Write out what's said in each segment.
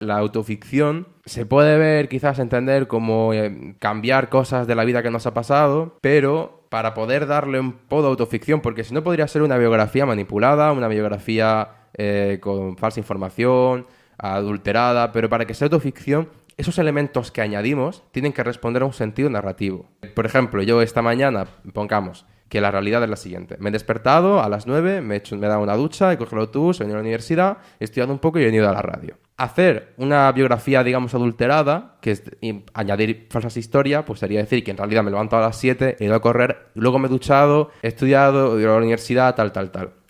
La autoficción se puede ver, quizás entender como cambiar cosas de la vida que nos ha pasado, pero para poder darle un poco de autoficción, porque si no podría ser una biografía manipulada, una biografía con falsa información, adulterada, pero para que sea autoficción, esos elementos que añadimos tienen que responder a un sentido narrativo. Por ejemplo, yo esta mañana, pongamos que la realidad es la siguiente. Me he despertado a las 9, me he dado una ducha, he cogido el autobús, he venido a la universidad, he estudiado un poco y he venido a la radio. Hacer una biografía, digamos, adulterada, que es añadir falsas historias, pues sería decir que en realidad me he levantado a las 7, he ido a correr, luego me he duchado, he estudiado, he ido a la universidad, tal.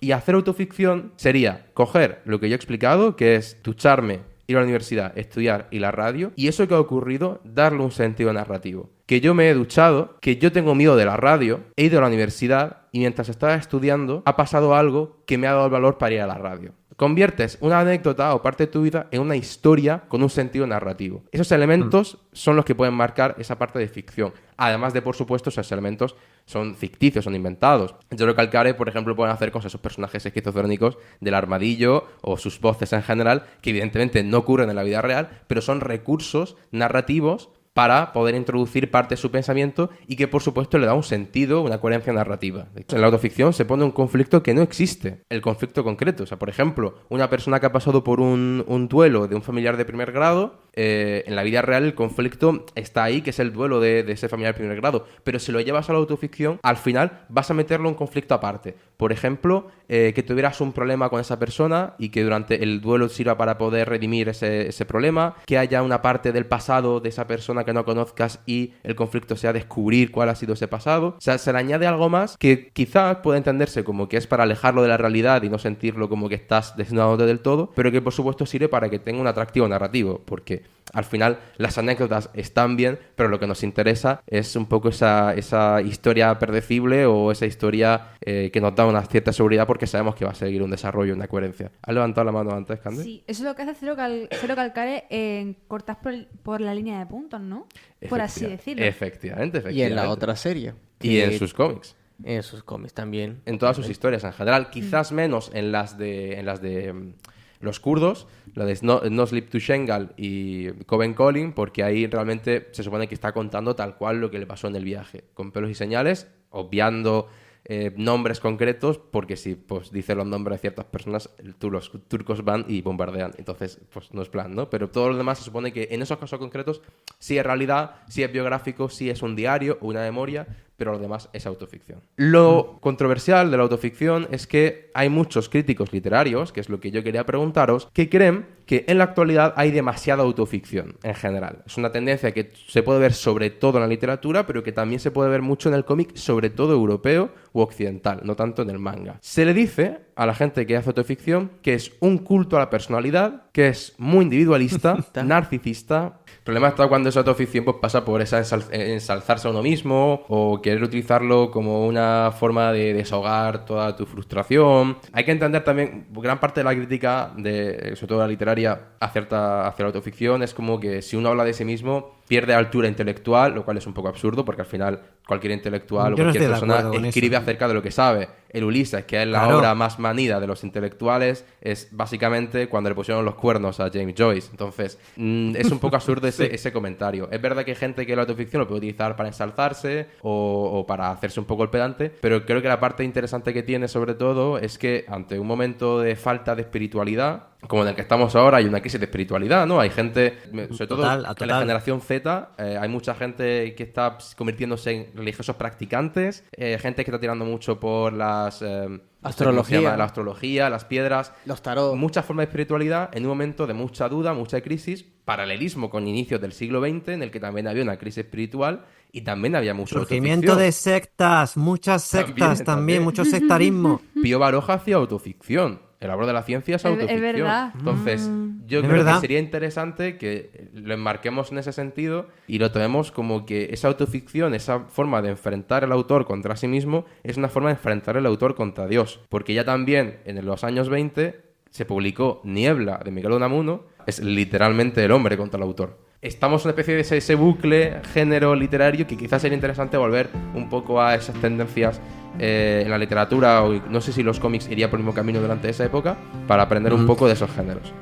Y hacer autoficción sería coger lo que yo he explicado, que es ducharme, ir a la universidad, estudiar y la radio, y eso que ha ocurrido, darle un sentido narrativo. Que yo me he duchado, que yo tengo miedo de la radio, he ido a la universidad y mientras estaba estudiando ha pasado algo que me ha dado el valor para ir a la radio. Conviertes una anécdota o parte de tu vida en una historia con un sentido narrativo. Esos elementos son los que pueden marcar esa parte de ficción. Además de, por supuesto, esos elementos son ficticios, son inventados. Yo Calcare, por ejemplo, pueden hacer con esos personajes esquizofrénicos del Armadillo o sus voces en general, que evidentemente no ocurren en la vida real, pero son recursos narrativos para poder introducir parte de su pensamiento y que, por supuesto, le da un sentido, una coherencia narrativa. De hecho, en la autoficción se pone un conflicto que no existe, el conflicto concreto. O sea, por ejemplo, una persona que ha pasado por un duelo de un familiar de primer grado, en la vida real el conflicto está ahí, que es el duelo de ese familiar de primer grado. Pero si lo llevas a la autoficción, al final vas a meterlo en un conflicto aparte. Por ejemplo, que tuvieras un problema con esa persona y que durante el duelo sirva para poder redimir ese problema, que haya una parte del pasado de esa persona que no conozcas y el conflicto sea descubrir cuál ha sido ese pasado. O sea, se le añade algo más que quizás puede entenderse como que es para alejarlo de la realidad y no sentirlo como que estás desnudándote del todo, pero que por supuesto sirve para que tenga un atractivo narrativo, porque al final las anécdotas están bien, pero lo que nos interesa es un poco esa historia predecible o esa historia que nos da una cierta seguridad porque sabemos que va a seguir un desarrollo, una coherencia. ¿Has levantado la mano antes, Cande? Sí, eso es lo que hace Cero Calcare en cortar por la línea de puntos, ¿no? Por así decirlo. Efectivamente. Y en la otra serie. Y en sus cómics. En sus cómics también. En todas sus historias en general. Quizás menos en las de los kurdos, la de No Sleep to Shengal y Coven Calling, porque ahí realmente se supone que está contando tal cual lo que le pasó en el viaje, con pelos y señales, obviando nombres concretos, porque si pues dice los nombres de ciertas personas, los turcos van y bombardean, entonces pues no es plan, ¿no? Pero todo lo demás se supone que en esos casos concretos sí es realidad, sí es biográfico, sí es un diario o una memoria, pero lo demás es autoficción. Lo controversial de la autoficción es que hay muchos críticos literarios, que es lo que yo quería preguntaros, que creen que en la actualidad hay demasiada autoficción en general. Es una tendencia que se puede ver sobre todo en la literatura, pero que también se puede ver mucho en el cómic, sobre todo europeo u occidental, no tanto en el manga. Se le dice a la gente que hace autoficción que es un culto a la personalidad, que es muy individualista, narcisista. El problema está cuando esa autoficción pues, pasa por esa ensalzarse a uno mismo o querer utilizarlo como una forma de desahogar toda tu frustración. Hay que entender también, gran parte de la crítica, sobre todo la literaria, hacia la autoficción es como que si uno habla de sí mismo pierde altura intelectual, lo cual es un poco absurdo porque al final cualquier intelectual o cualquier persona escribe acerca de lo que sabe. El Ulises, que es la obra más manida de los intelectuales, es básicamente cuando le pusieron los cuernos a James Joyce. Entonces, es un poco absurdo ese comentario. Es verdad que hay gente que la autoficción lo puede utilizar para ensalzarse o para hacerse un poco el pedante, pero creo que la parte interesante que tiene sobre todo es que ante un momento de falta de espiritualidad, como en el que estamos ahora, hay una crisis de espiritualidad, ¿no? Hay gente, sobre todo en la generación Z, hay mucha gente que está convirtiéndose en religiosos practicantes, gente que está tirando mucho por la astrología, las piedras, los tarot. Muchas formas de espiritualidad en un momento de mucha duda, mucha crisis, paralelismo con inicios del siglo XX, en el que también había una crisis espiritual y también había mucho surgimiento de sectas, muchas sectas también, mucho sectarismo. Pío Baroja hacía autoficción. El árbol de la ciencia es autoficción. Es verdad. Entonces, yo creo que sería interesante que lo enmarquemos en ese sentido y lo tomemos como que esa autoficción, esa forma de enfrentar al autor contra sí mismo, es una forma de enfrentar al autor contra Dios. Porque ya también, en los años 20, se publicó Niebla, de Miguel Unamuno, es literalmente el hombre contra el autor. Estamos en una especie de ese bucle género literario que quizás sería interesante volver un poco a esas tendencias en la literatura, o no sé si los cómics iría por el mismo camino durante esa época, para aprender un poco de esos géneros.